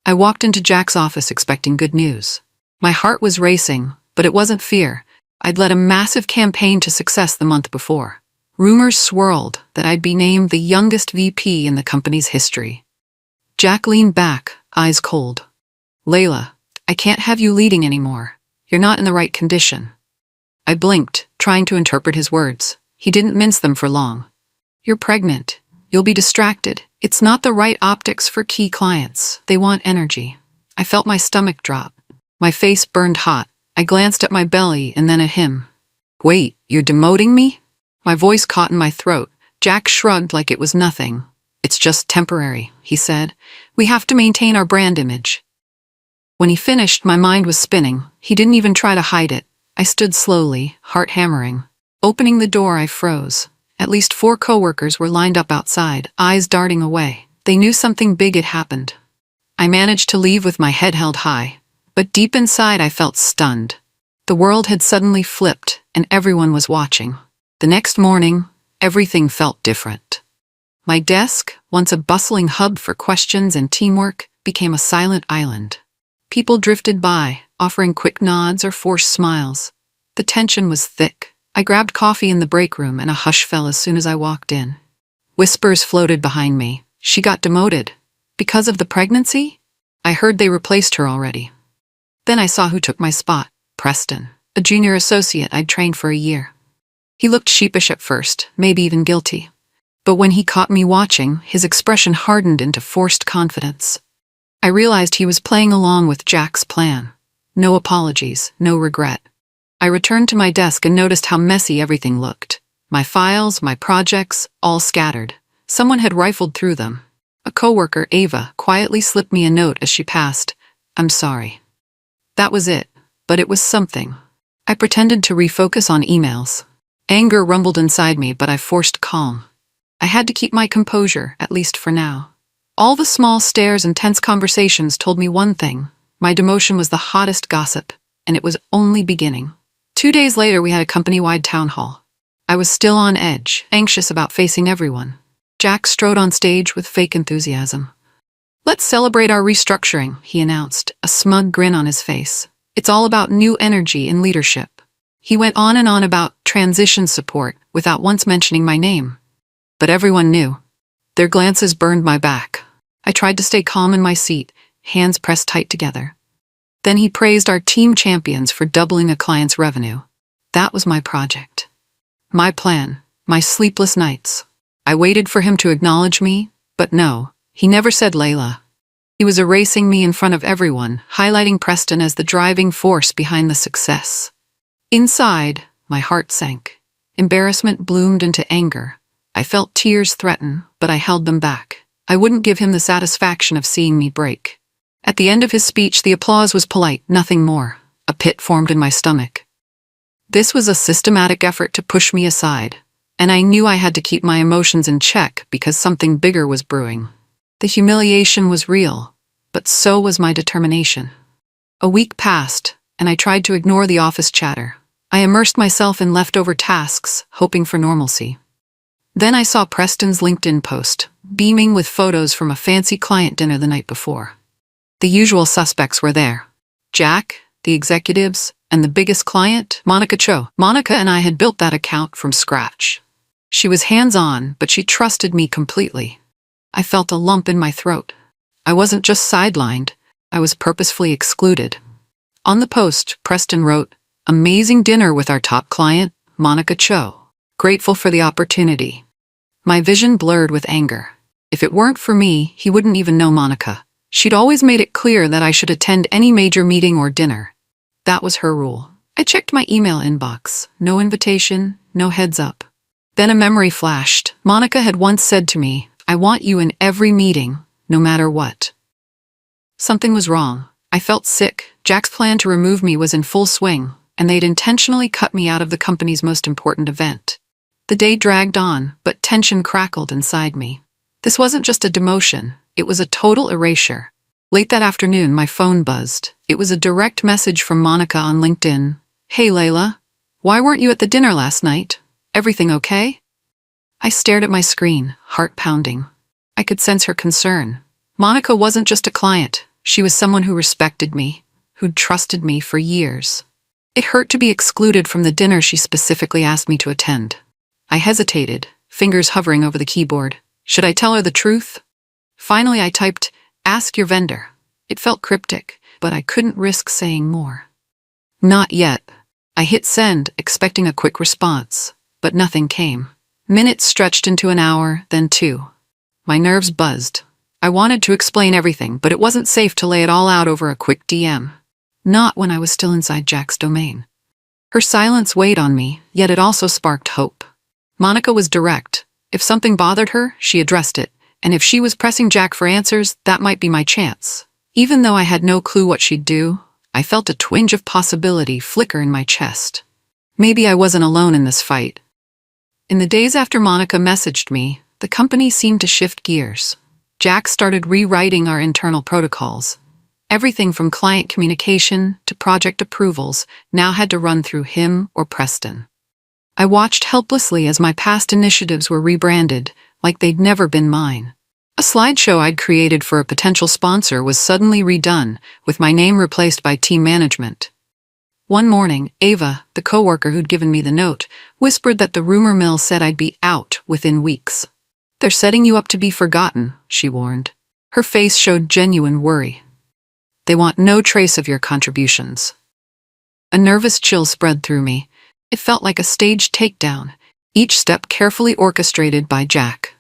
I walked into Jack's office expecting good news. My heart was racing, but it wasn't fear. I'd led a massive campaign to success the month before. Rumors swirled that I'd be named the youngest VP in the company's history. Jack leaned back, eyes cold. "Layla, I can't have you leading anymore. You're not in the right condition." I blinked, trying to interpret his words. He didn't mince them for long. "You're pregnant. You'll be distracted. It's not the right optics for key clients. They want energy." I felt my stomach drop. My face burned hot. I glanced at my belly and then at him. "Wait, you're demoting me?" My voice caught in my throat. Jack shrugged like it was nothing. "It's just temporary," he said. "We have to maintain our brand image." When he finished, my mind was spinning. He didn't even try to hide it. I stood slowly, heart hammering. Opening the door, I froze. At least 4 coworkers were lined up outside, eyes darting away. They knew something big had happened. I managed to leave with my head held high, but deep inside I felt stunned. The world had suddenly flipped, and everyone was watching. The next morning, everything felt different. My desk, once a bustling hub for questions and teamwork, became a silent island. People drifted by, offering quick nods or forced smiles. The tension was thick. I grabbed coffee in the break room and a hush fell as soon as I walked in. Whispers floated behind me. She got demoted. Because of the pregnancy? I heard they replaced her already. Then I saw who took my spot. Preston, a junior associate I'd trained for a year. He looked sheepish at first, maybe even guilty. But when he caught me watching, his expression hardened into forced confidence. I realized he was playing along with Jack's plan. No apologies, no regret. I returned to my desk and noticed how messy everything looked. My files, my projects, all scattered. Someone had rifled through them. A coworker, Ava, quietly slipped me a note as she passed. "I'm sorry." That was it, but it was something. I pretended to refocus on emails. Anger rumbled inside me, but I forced calm. I had to keep my composure, at least for now. All the small stares and tense conversations told me one thing. My demotion was the hottest gossip, and it was only beginning. 2 days later, we had a company-wide town hall. I was still on edge, anxious about facing everyone. Jack strode on stage with fake enthusiasm. "Let's celebrate our restructuring," he announced, a smug grin on his face. "It's all about new energy and leadership." He went on and on about transition support without once mentioning my name. But everyone knew. Their glances burned my back. I tried to stay calm in my seat, hands pressed tight together. Then he praised our team champions for doubling a client's revenue. That was my project. My plan, my sleepless nights. I waited for him to acknowledge me, but no, he never said Layla. He was erasing me in front of everyone, highlighting Preston as the driving force behind the success. Inside, my heart sank. Embarrassment bloomed into anger. I felt tears threaten, but I held them back. I wouldn't give him the satisfaction of seeing me break. At the end of his speech, the applause was polite, nothing more. A pit formed in my stomach. This was a systematic effort to push me aside, and I knew I had to keep my emotions in check because something bigger was brewing. The humiliation was real, but so was my determination. A week passed, and I tried to ignore the office chatter. I immersed myself in leftover tasks, hoping for normalcy. Then I saw Preston's LinkedIn post, beaming with photos from a fancy client dinner the night before. The usual suspects were there. Jack, the executives, and the biggest client, Monica Cho. Monica and I had built that account from scratch. She was hands-on, but she trusted me completely. I felt a lump in my throat. I wasn't just sidelined, I was purposefully excluded. On the post, Preston wrote, "Amazing dinner with our top client, Monica Cho. Grateful for the opportunity." My vision blurred with anger. If it weren't for me, he wouldn't even know Monica. She'd always made it clear that I should attend any major meeting or dinner. That was her rule. I checked my email inbox. No invitation, no heads up. Then a memory flashed. Monica had once said to me, "I want you in every meeting, no matter what." Something was wrong. I felt sick. Jack's plan to remove me was in full swing, and they'd intentionally cut me out of the company's most important event. The day dragged on, but tension crackled inside me. This wasn't just a demotion. It was a total erasure. Late that afternoon, my phone buzzed. It was a direct message from Monica on LinkedIn. "Hey, Layla. Why weren't you at the dinner last night? Everything okay?" I stared at my screen, heart pounding. I could sense her concern. Monica wasn't just a client. She was someone who respected me, who'd trusted me for years. It hurt to be excluded from the dinner she specifically asked me to attend. I hesitated, fingers hovering over the keyboard. Should I tell her the truth? Finally, I typed, "Ask your vendor." It felt cryptic, but I couldn't risk saying more. Not yet. I hit send, expecting a quick response, but nothing came. Minutes stretched into an hour, then 2. My nerves buzzed. I wanted to explain everything, but it wasn't safe to lay it all out over a quick DM. Not when I was still inside Jack's domain. Her silence weighed on me, yet it also sparked hope. Monica was direct. If something bothered her, she addressed it, and if she was pressing Jack for answers, that might be my chance. Even though I had no clue what she'd do, I felt a twinge of possibility flicker in my chest. Maybe I wasn't alone in this fight. In the days after Monica messaged me, the company seemed to shift gears. Jack started rewriting our internal protocols. Everything from client communication to project approvals now had to run through him or Preston. I watched helplessly as my past initiatives were rebranded, like they'd never been mine. A slideshow I'd created for a potential sponsor was suddenly redone, with my name replaced by team management. One morning, Ava, the coworker who'd given me the note, whispered that the rumor mill said I'd be out within weeks. "They're setting you up to be forgotten," she warned. Her face showed genuine worry. "They want no trace of your contributions." A nervous chill spread through me. It felt like a staged takedown, each step carefully orchestrated by Jack.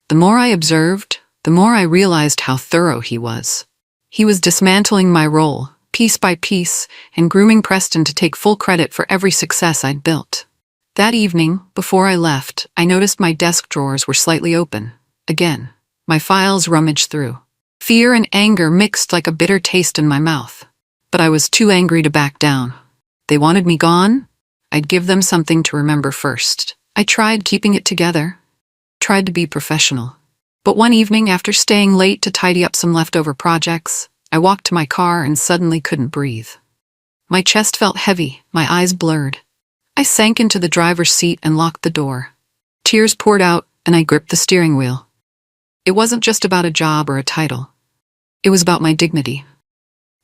The more I observed, the more I realized how thorough he was. He was dismantling my role, piece by piece, and grooming Preston to take full credit for every success I'd built. That evening, before I left, I noticed my desk drawers were slightly open. Again, my files rummaged through. Fear and anger mixed like a bitter taste in my mouth. But I was too angry to back down. They wanted me gone? I'd give them something to remember first. I tried keeping it together, tried to be professional. But one evening, after staying late to tidy up some leftover projects, I walked to my car and suddenly couldn't breathe. My chest felt heavy, my eyes blurred. I sank into the driver's seat and locked the door. Tears poured out, and I gripped the steering wheel. It wasn't just about a job or a title. It was about my dignity.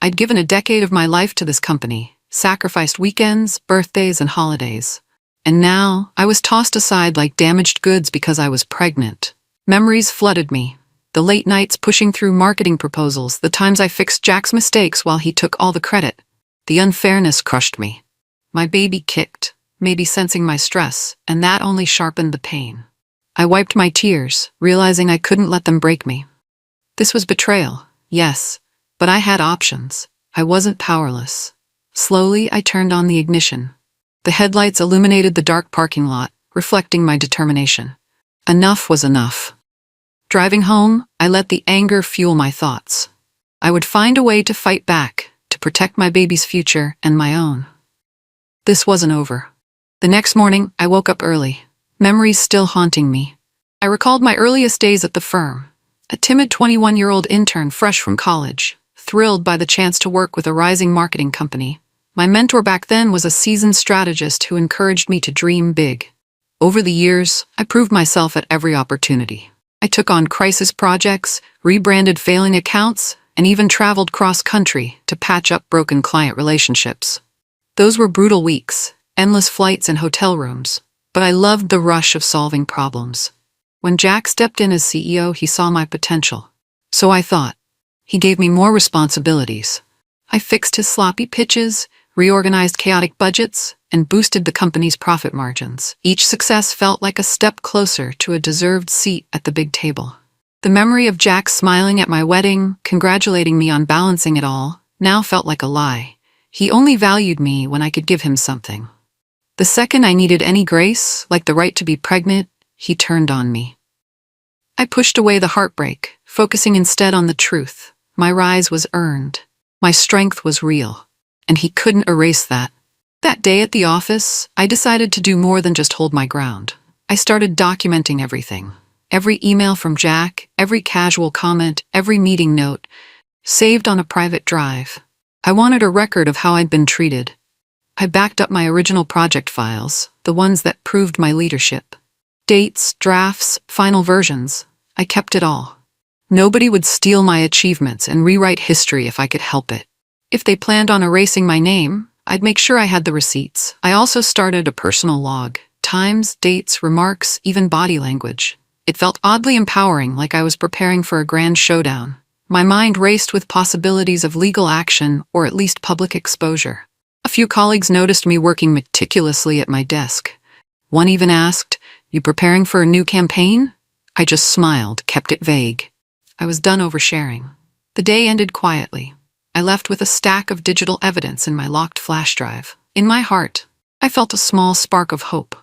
I'd given a decade of my life to this company, sacrificed weekends, birthdays, and holidays. And now, I was tossed aside like damaged goods because I was pregnant. Memories flooded me. The late nights pushing through marketing proposals, the times I fixed Jack's mistakes while he took all the credit. The unfairness crushed me. My baby kicked, maybe sensing my stress, and that only sharpened the pain. I wiped my tears, realizing I couldn't let them break me. This was betrayal, yes, but I had options. I wasn't powerless. Slowly, I turned on the ignition. The headlights illuminated the dark parking lot, reflecting my determination. Enough was enough. Driving home, I let the anger fuel my thoughts. I would find a way to fight back, to protect my baby's future and my own. This wasn't over. The next morning, I woke up early, memories still haunting me. I recalled my earliest days at the firm, a timid 21-year-old intern fresh from college, thrilled by the chance to work with a rising marketing company. My mentor back then was a seasoned strategist who encouraged me to dream big. Over the years, I proved myself at every opportunity. I took on crisis projects, rebranded failing accounts, and even traveled cross-country to patch up broken client relationships. Those were brutal weeks, endless flights and hotel rooms, but I loved the rush of solving problems. When Jack stepped in as CEO, he saw my potential. So I thought. He gave me more responsibilities. I fixed his sloppy pitches, reorganized chaotic budgets, and boosted the company's profit margins. Each success felt like a step closer to a deserved seat at the big table. The memory of Jack smiling at my wedding, congratulating me on balancing it all, now felt like a lie. He only valued me when I could give him something. The second I needed any grace, like the right to be pregnant, he turned on me. I pushed away the heartbreak, focusing instead on the truth. My rise was earned. My strength was real. And he couldn't erase that. That day at the office, I decided to do more than just hold my ground. I started documenting everything. Every email from Jack, every casual comment, every meeting note, saved on a private drive. I wanted a record of how I'd been treated. I backed up my original project files, the ones that proved my leadership. Dates, drafts, final versions. I kept it all. Nobody would steal my achievements and rewrite history if I could help it. If they planned on erasing my name, I'd make sure I had the receipts. I also started a personal log. Times, dates, remarks, even body language. It felt oddly empowering, like I was preparing for a grand showdown. My mind raced with possibilities of legal action or at least public exposure. A few colleagues noticed me working meticulously at my desk. One even asked, "You preparing for a new campaign?" I just smiled, kept it vague. I was done oversharing. The day ended quietly. I left with a stack of digital evidence in my locked flash drive. In my heart, I felt a small spark of hope.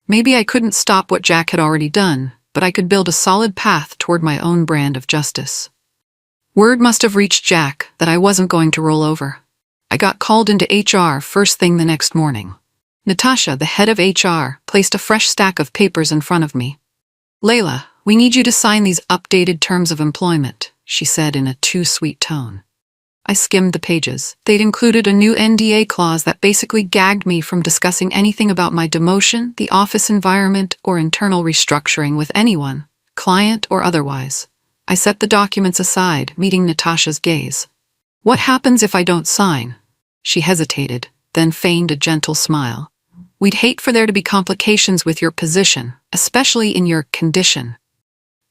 Maybe I couldn't stop what Jack had already done, but I could build a solid path toward my own brand of justice. Word must have reached Jack that I wasn't going to roll over. I got called into HR first thing the next morning. Natasha, the head of HR, placed a fresh stack of papers in front of me. "Layla, we need you to sign these updated terms of employment," she said in a too-sweet tone. I skimmed the pages. They'd included a new NDA clause that basically gagged me from discussing anything about my demotion, the office environment, or internal restructuring with anyone, client or otherwise. I set the documents aside, meeting Natasha's gaze. "What happens if I don't sign?" She hesitated, then feigned a gentle smile. "We'd hate for there to be complications with your position, especially in your condition."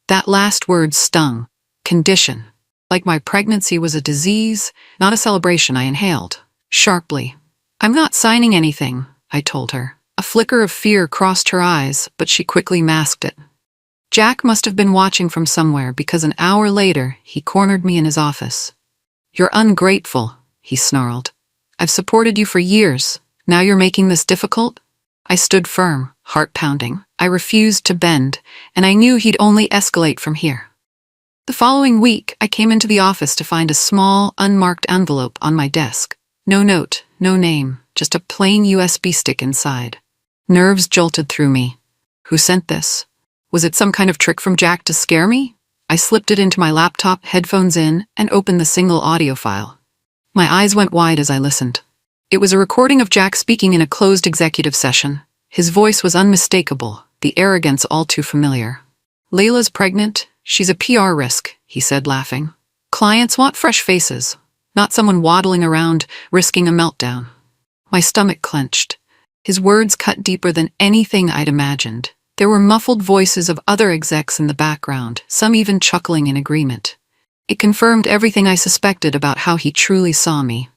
That last word stung. Condition. Like my pregnancy was a disease, not a celebration. I inhaled. Sharply. "I'm not signing anything," I told her. A flicker of fear crossed her eyes, but she quickly masked it. Jack must have been watching from somewhere because an hour later, he cornered me in his office. "You're ungrateful," he snarled. "I've supported you for years. Now you're making this difficult?" I stood firm, heart pounding. I refused to bend, and I knew he'd only escalate from here. The following week, I came into the office to find a small, unmarked envelope on my desk. No note, no name, just a plain USB stick inside. Nerves jolted through me. Who sent this? Was it some kind of trick from Jack to scare me? I slipped it into my laptop, headphones in, and opened the single audio file. My eyes went wide as I listened. It was a recording of Jack speaking in a closed executive session. His voice was unmistakable, the arrogance all too familiar. "Layla's pregnant. She's a PR risk," he said, laughing. "Clients want fresh faces, not someone waddling around, risking a meltdown." My stomach clenched. His words cut deeper than anything I'd imagined. There were muffled voices of other execs in the background, some even chuckling in agreement. It confirmed everything I suspected about how he truly saw me.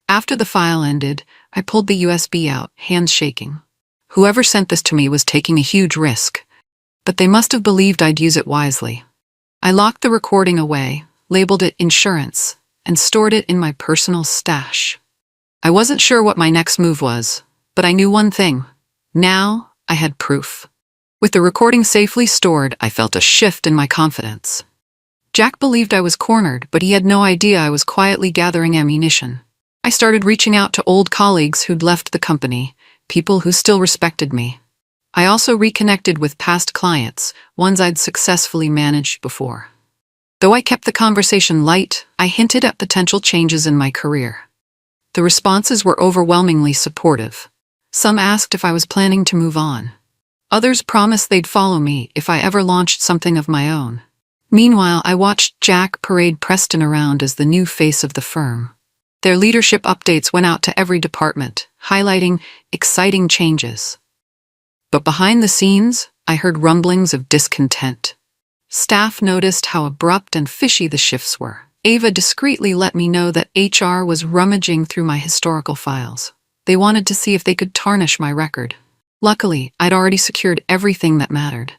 After the file ended, I pulled the USB out, hands shaking. Whoever sent this to me was taking a huge risk, but they must have believed I'd use it wisely. I locked the recording away, labeled it insurance, and stored it in my personal stash. I wasn't sure what my next move was, but I knew one thing. Now, I had proof. With the recording safely stored, I felt a shift in my confidence. Jack believed I was cornered, but he had no idea I was quietly gathering ammunition. I started reaching out to old colleagues who'd left the company, people who still respected me. I also reconnected with past clients, ones I'd successfully managed before. Though I kept the conversation light, I hinted at potential changes in my career. The responses were overwhelmingly supportive. Some asked if I was planning to move on. Others promised they'd follow me if I ever launched something of my own. Meanwhile, I watched Jack parade Preston around as the new face of the firm. Their leadership updates went out to every department, highlighting exciting changes. But behind the scenes, I heard rumblings of discontent. Staff noticed how abrupt and fishy the shifts were. Ava discreetly let me know that HR was rummaging through my historical files. They wanted to see if they could tarnish my record. Luckily, I'd already secured everything that mattered.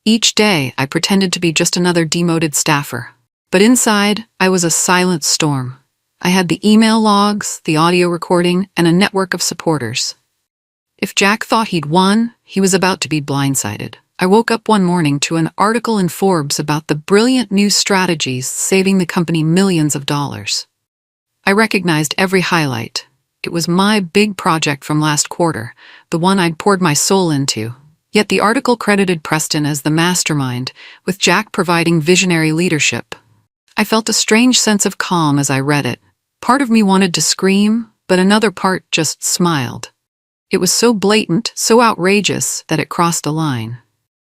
Each day, I pretended to be just another demoted staffer. But inside, I was a silent storm. I had the email logs, the audio recording, and a network of supporters. If Jack thought he'd won, he was about to be blindsided. I woke up one morning to an article in Forbes about the brilliant new strategies saving the company millions of dollars. I recognized every highlight. It was my big project from last quarter, the one I'd poured my soul into. Yet the article credited Preston as the mastermind, with Jack providing visionary leadership. I felt a strange sense of calm as I read it. Part of me wanted to scream, but another part just smiled. It was so blatant, so outrageous, that it crossed a line.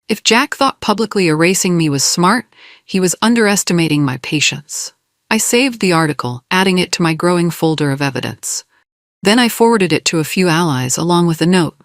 If Jack thought publicly erasing me was smart, he was underestimating my patience. I saved the article, adding it to my growing folder of evidence. Then I forwarded it to a few allies along with a note.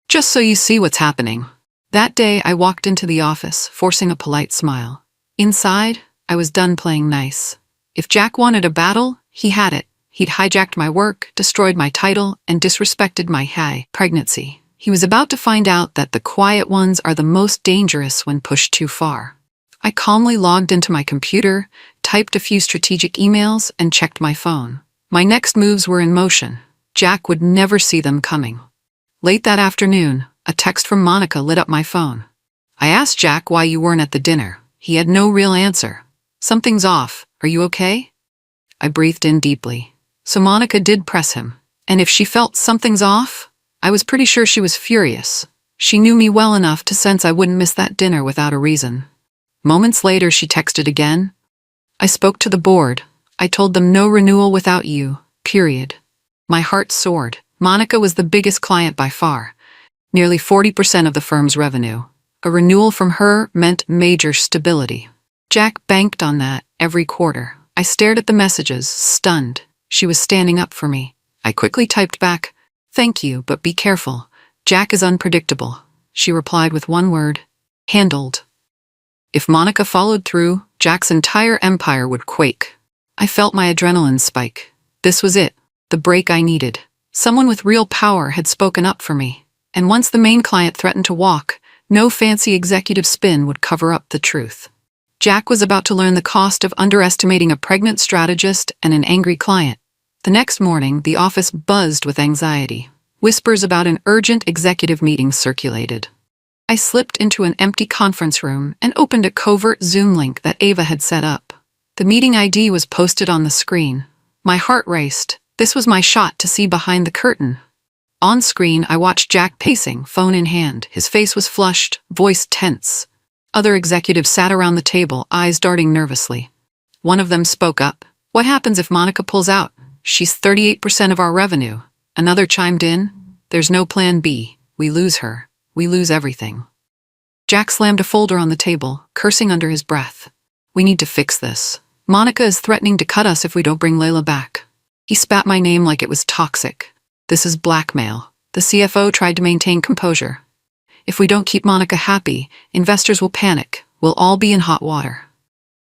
Just so you see what's happening. That day I walked into the office, forcing a polite smile. Inside, I was done playing nice. If Jack wanted a battle, he had it. He'd hijacked my work, destroyed my title, and disrespected my high pregnancy. He was about to find out that the quiet ones are the most dangerous when pushed too far. I calmly logged into my computer, typed a few strategic emails, and checked my phone. My next moves were in motion. Jack would never see them coming. Late that afternoon, a text from Monica lit up my phone. I asked Jack why you weren't at the dinner. He had no real answer. Something's off. Are you okay? I breathed in deeply. So Monica did press him. And if she felt something's off, I was pretty sure she was furious. She knew me well enough to sense I wouldn't miss that dinner without a reason. Moments later, she texted again. I spoke to the board. I told them no renewal without you, period. My heart soared. Monica was the biggest client by far. Nearly 40% of the firm's revenue. A renewal from her meant major stability. Jack banked on that every quarter. I stared at the messages, stunned. She was standing up for me. I quickly typed back, "Thank you, but be careful. Jack is unpredictable." She replied with one word, "Handled." If Monica followed through, Jack's entire empire would quake. I felt my adrenaline spike. This was it, the break I needed. Someone with real power had spoken up for me. And once the main client threatened to walk, no fancy executive spin would cover up the truth. Jack was about to learn the cost of underestimating a pregnant strategist and an angry client. The next morning, the office buzzed with anxiety. Whispers about an urgent executive meeting circulated. I slipped into an empty conference room and opened a covert Zoom link that Ava had set up. The meeting ID was posted on the screen. My heart raced. This was my shot to see behind the curtain. On screen, I watched Jack pacing, phone in hand. His face was flushed, voice tense. Other executives sat around the table, eyes darting nervously. One of them spoke up. "What happens if Monica pulls out? She's 38% of our revenue." Another chimed in. "There's no plan B. We lose her. We lose everything." Jack slammed a folder on the table, cursing under his breath. "We need to fix this. Monica is threatening to cut us if we don't bring Layla back." He spat my name like it was toxic. "This is blackmail." The CFO tried to maintain composure. "If we don't keep Monica happy, investors will panic. We'll all be in hot water."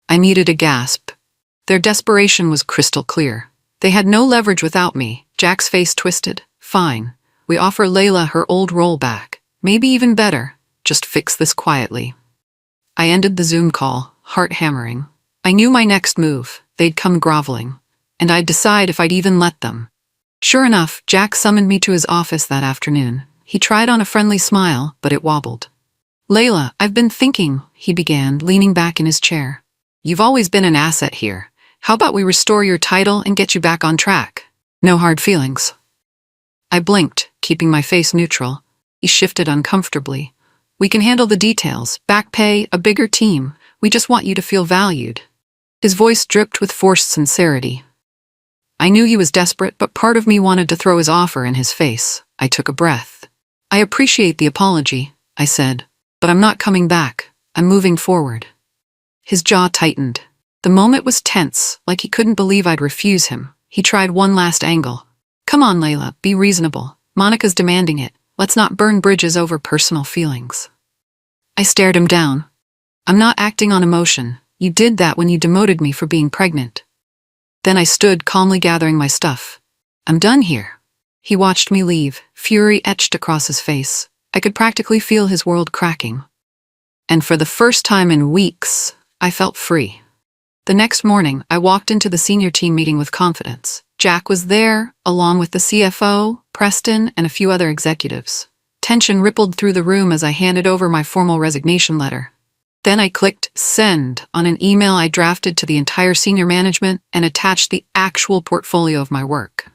I muted a gasp. Their desperation was crystal clear. They had no leverage without me. Jack's face twisted. "Fine. We offer Layla her old role back. Maybe even better. Just fix this quietly." I ended the Zoom call, heart hammering. I knew my next move. They'd come groveling. And I'd decide if I'd even let them. Sure enough, Jack summoned me to his office that afternoon. He tried on a friendly smile, but it wobbled. "Layla, I've been thinking," he began, leaning back in his chair. "You've always been an asset here. How about we restore your title and get you back on track? No hard feelings." I blinked, keeping my face neutral. He shifted uncomfortably. "We can handle the details. Back pay, a bigger team. We just want you to feel valued." His voice dripped with forced sincerity. I knew he was desperate, but part of me wanted to throw his offer in his face. I took a breath. "I appreciate the apology," I said, "but I'm not coming back. I'm moving forward." His jaw tightened. The moment was tense, like he couldn't believe I'd refuse him. He tried one last angle. "Come on, Layla, be reasonable. Monica's demanding it. Let's not burn bridges over personal feelings." I stared him down. "I'm not acting on emotion. You did that when you demoted me for being pregnant." Then I stood, calmly gathering my stuff. "I'm done here." He watched me leave, fury etched across his face. I could practically feel his world cracking. And for the first time in weeks, I felt free. The next morning, I walked into the senior team meeting with confidence. Jack was there, along with the CFO, Preston, and a few other executives. Tension rippled through the room as I handed over my formal resignation letter. Then I clicked send on an email I drafted to the entire senior management and attached the actual portfolio of my work.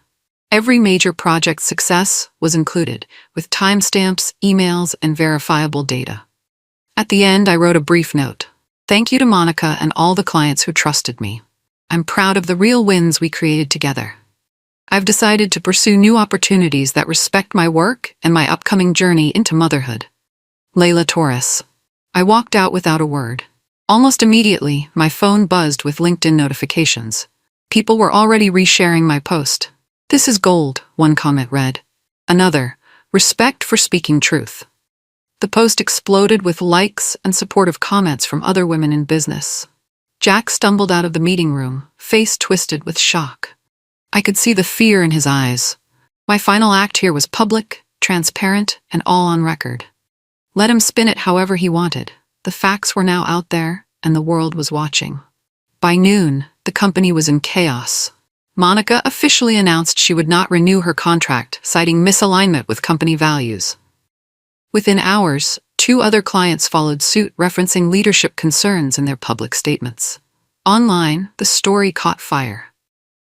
Every major project success was included, with timestamps, emails, and verifiable data. At the end, I wrote a brief note. "Thank you to Monica and all the clients who trusted me. I'm proud of the real wins we created together. I've decided to pursue new opportunities that respect my work and my upcoming journey into motherhood. Layla Torres." I walked out without a word. Almost immediately, my phone buzzed with LinkedIn notifications. People were already resharing my post. "This is gold," one comment read. Another, "Respect for speaking truth." The post exploded with likes and supportive comments from other women in business. Jack stumbled out of the meeting room, face twisted with shock. I could see the fear in his eyes. My final act here was public, transparent, and all on record. Let him spin it however he wanted. The facts were now out there, and the world was watching. By noon, the company was in chaos. Monica officially announced she would not renew her contract, citing misalignment with company values. Within hours, 2 other clients followed suit, referencing leadership concerns in their public statements. Online, the story caught fire.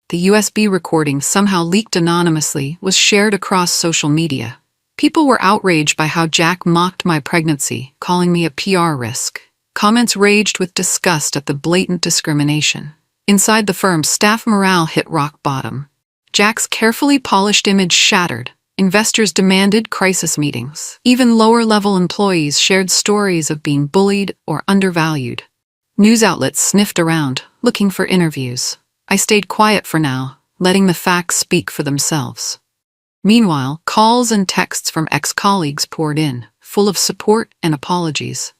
The USB recording, somehow leaked anonymously, was shared across social media. People were outraged by how Jack mocked my pregnancy, calling me a PR risk. Comments raged with disgust at the blatant discrimination. Inside the firm, staff morale hit rock bottom. Jack's carefully polished image shattered. Investors demanded crisis meetings. Even lower-level employees shared stories of being bullied or undervalued. News outlets sniffed around, looking for interviews. I stayed quiet for now, letting the facts speak for themselves. Meanwhile, calls and texts from ex-colleagues poured in, full of support and apologies.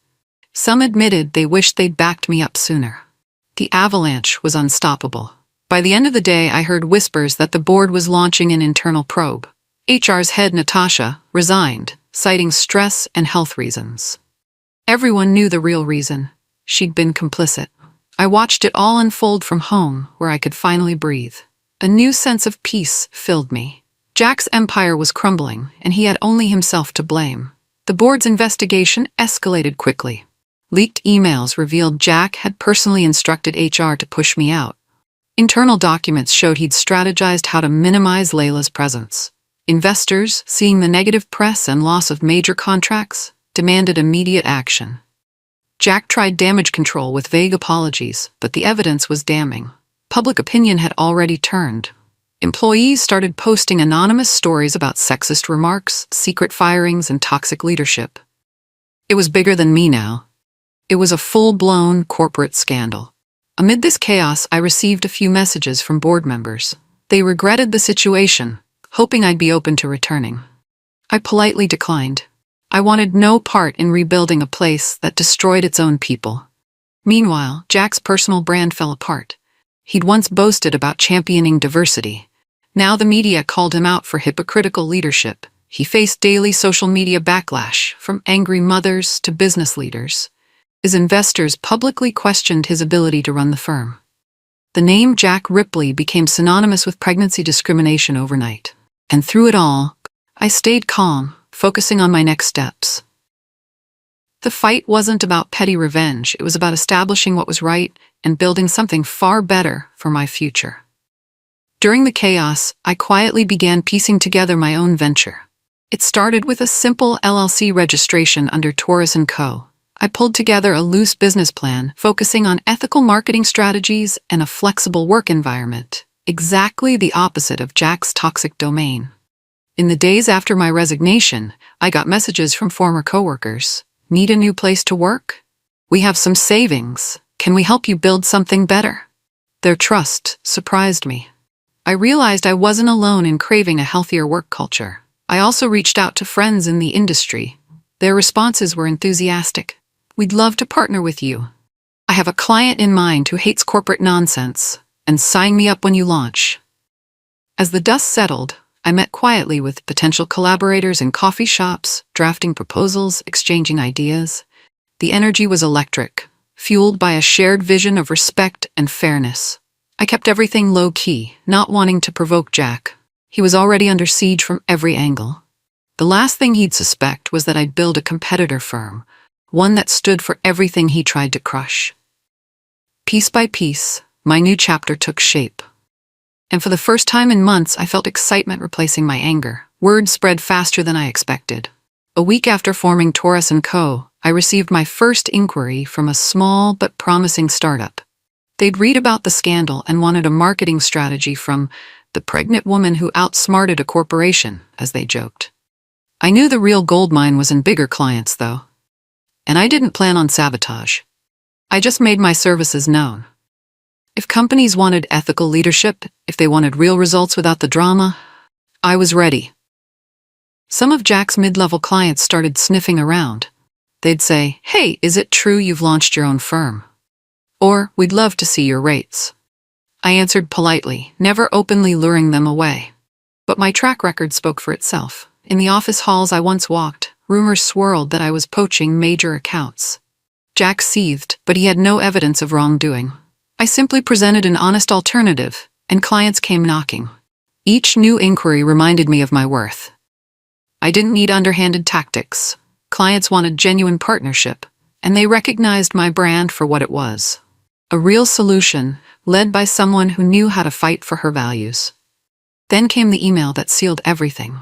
Some admitted they wished they'd backed me up sooner. The avalanche was unstoppable. By the end of the day, I heard whispers that the board was launching an internal probe. HR's head, Natasha, resigned, citing stress and health reasons. Everyone knew the real reason. She'd been complicit. I watched it all unfold from home, where I could finally breathe. A new sense of peace filled me. Jack's empire was crumbling, and he had only himself to blame. The board's investigation escalated quickly. Leaked emails revealed Jack had personally instructed HR to push me out. Internal documents showed he'd strategized how to minimize Layla's presence. Investors, seeing the negative press and loss of major contracts, demanded immediate action. Jack tried damage control with vague apologies, but the evidence was damning. Public opinion had already turned. Employees started posting anonymous stories about sexist remarks, secret firings, and toxic leadership. It was bigger than me now. It was a full-blown corporate scandal. Amid this chaos, I received a few messages from board members. They regretted the situation, hoping I'd be open to returning. I politely declined. I wanted no part in rebuilding a place that destroyed its own people. Meanwhile, Jack's personal brand fell apart. He'd once boasted about championing diversity. Now the media called him out for hypocritical leadership. He faced daily social media backlash, from angry mothers to business leaders. His investors publicly questioned his ability to run the firm. The name Jack Ripley became synonymous with pregnancy discrimination overnight. And through it all, I stayed calm, focusing on my next steps. The fight wasn't about petty revenge. It was about establishing what was right and building something far better for my future. During the chaos, I quietly began piecing together my own venture. It started with a simple LLC registration under Taurus & Co. I pulled together a loose business plan, focusing on ethical marketing strategies and a flexible work environment. Exactly the opposite of Jack's toxic domain. In the days after my resignation, I got messages from former coworkers. "Need a new place to work? We have some savings. Can we help you build something better?" Their trust surprised me. I realized I wasn't alone in craving a healthier work culture. I also reached out to friends in the industry. Their responses were enthusiastic. "We'd love to partner with you. I have a client in mind who hates corporate nonsense, and sign me up when you launch." As the dust settled, I met quietly with potential collaborators in coffee shops, drafting proposals, exchanging ideas. The energy was electric, fueled by a shared vision of respect and fairness. I kept everything low-key, not wanting to provoke Jack. He was already under siege from every angle. The last thing he'd suspect was that I'd build a competitor firm, one that stood for everything he tried to crush. Piece by piece, my new chapter took shape. And for the first time in months, I felt excitement replacing my anger. Word spread faster than I expected. A week after forming Taurus & Co., I received my first inquiry from a small but promising startup. They'd read about the scandal and wanted a marketing strategy from the pregnant woman who outsmarted a corporation, as they joked. I knew the real gold mine was in bigger clients, though. And I didn't plan on sabotage. I just made my services known. If companies wanted ethical leadership, if they wanted real results without the drama, I was ready. Some of Jack's mid-level clients started sniffing around. They'd say, "Hey, is it true you've launched your own firm?" Or, "We'd love to see your rates." I answered politely, never openly luring them away. But my track record spoke for itself. In the office halls I once walked, rumors swirled that I was poaching major accounts. Jack seethed, but he had no evidence of wrongdoing. I simply presented an honest alternative, and clients came knocking. Each new inquiry reminded me of my worth. I didn't need underhanded tactics. Clients wanted genuine partnership, and they recognized my brand for what it was. A real solution, led by someone who knew how to fight for her values. Then came the email that sealed everything.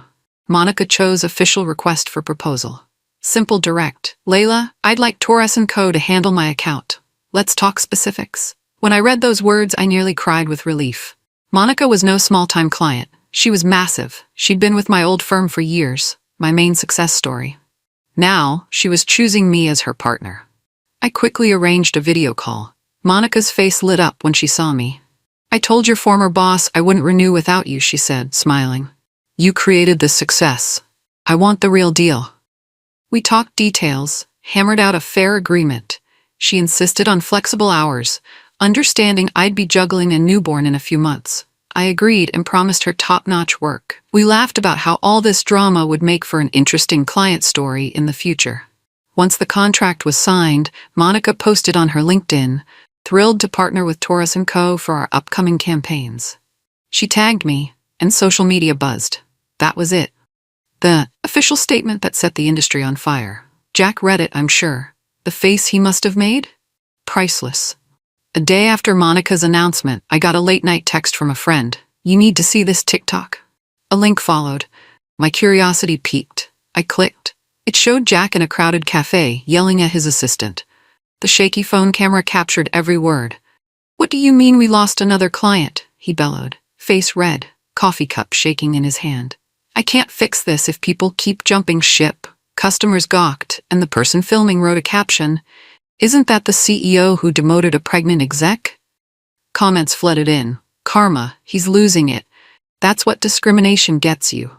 Monica Cho's official request for proposal. Simple, direct. "Layla, I'd like Torres & Co. to handle my account. Let's talk specifics." When I read those words, I nearly cried with relief. Monica was no small-time client. She was massive. She'd been with my old firm for years, my main success story. Now, she was choosing me as her partner. I quickly arranged a video call. Monica's face lit up when she saw me. "I told your former boss I wouldn't renew without you," she said, smiling. "You created this success. I want the real deal." We talked details, hammered out a fair agreement. She insisted on flexible hours, understanding I'd be juggling a newborn in a few months. I agreed and promised her top-notch work. We laughed about how all this drama would make for an interesting client story in the future. Once the contract was signed, Monica posted on her LinkedIn, "Thrilled to partner with Torres & Co. for our upcoming campaigns." She tagged me, and social media buzzed. That was it. The official statement that set the industry on fire. Jack read it, I'm sure. The face he must have made? Priceless. A day after Monica's announcement, I got a late-night text from a friend. "You need to see this TikTok." A link followed. My curiosity piqued. I clicked. It showed Jack in a crowded cafe, yelling at his assistant. The shaky phone camera captured every word. "What do you mean we lost another client?" he bellowed, face red, coffee cup shaking in his hand. "I can't fix this if people keep jumping ship." Customers gawked, and the person filming wrote a caption, "Isn't that the CEO who demoted a pregnant exec?" Comments flooded in. "Karma, he's losing it. That's what discrimination gets you."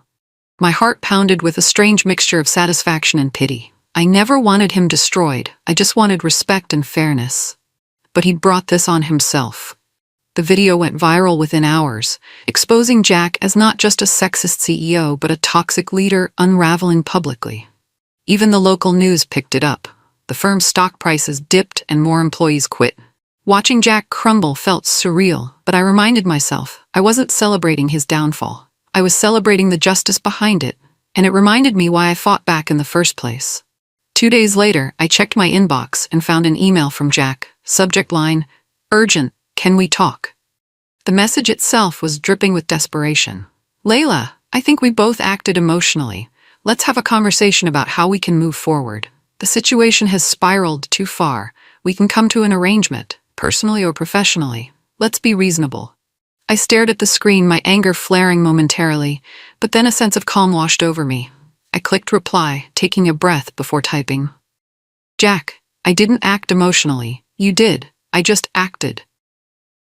My heart pounded with a strange mixture of satisfaction and pity. I never wanted him destroyed. I just wanted respect and fairness. But he'd brought this on himself. The video went viral within hours, exposing Jack as not just a sexist CEO but a toxic leader unraveling publicly. Even the local news picked it up. The firm's stock prices dipped and more employees quit. Watching Jack crumble felt surreal, but I reminded myself I wasn't celebrating his downfall. I was celebrating the justice behind it, and it reminded me why I fought back in the first place. 2 days later, I checked my inbox and found an email from Jack. Subject line, "Urgent, can we talk?" The message itself was dripping with desperation. "Layla, I think we both acted emotionally. Let's have a conversation about how we can move forward. The situation has spiraled too far. We can come to an arrangement, personally or professionally. Let's be reasonable." I stared at the screen, my anger flaring momentarily, but then a sense of calm washed over me. I clicked reply, taking a breath before typing. "Jack, I didn't act emotionally. You did. I just acted.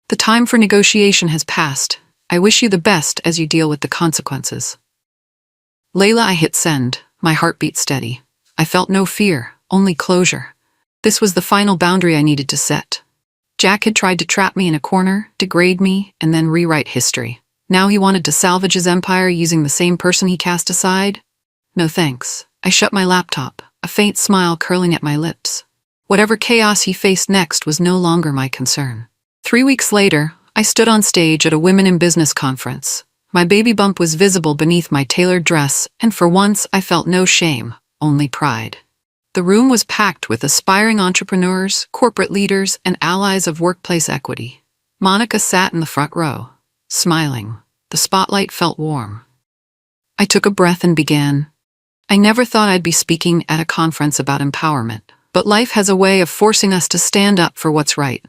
The time for negotiation has passed. I wish you the best as you deal with the consequences." Layla, I hit send, my heartbeat steady. I felt no fear, only closure. This was the final boundary I needed to set. Jack had tried to trap me in a corner, degrade me, and then rewrite history. Now he wanted to salvage his empire using the same person he cast aside? No thanks. I shut my laptop, a faint smile curling at my lips. Whatever chaos he faced next was no longer my concern. 3 weeks later, I stood on stage at a Women in Business conference. My baby bump was visible beneath my tailored dress, and for once I felt no shame, only pride. The room was packed with aspiring entrepreneurs, corporate leaders, and allies of workplace equity. Monica sat in the front row, smiling. The spotlight felt warm. I took a breath and began. I never thought I'd be speaking at a conference about empowerment, but life has a way of forcing us to stand up for what's right.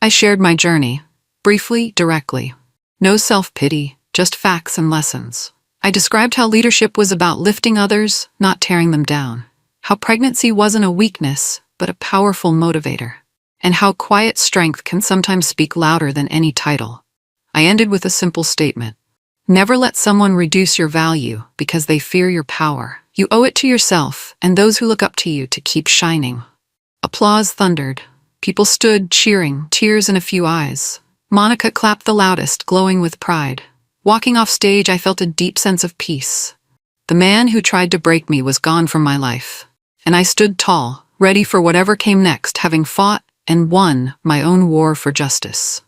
I shared my journey, briefly, directly. No self-pity, just facts and lessons. I described how leadership was about lifting others, not tearing them down. how pregnancy wasn't a weakness, but a powerful motivator, and how quiet strength can sometimes speak louder than any title. I ended with a simple statement. Never let someone reduce your value because they fear your power. You owe it to yourself and those who look up to you to keep shining. Applause thundered. People stood, cheering, tears in a few eyes. Monica clapped the loudest, glowing with pride. Walking off stage, I felt a deep sense of peace. The man who tried to break me was gone from my life, and I stood tall, ready for whatever came next, having fought and won my own war for justice.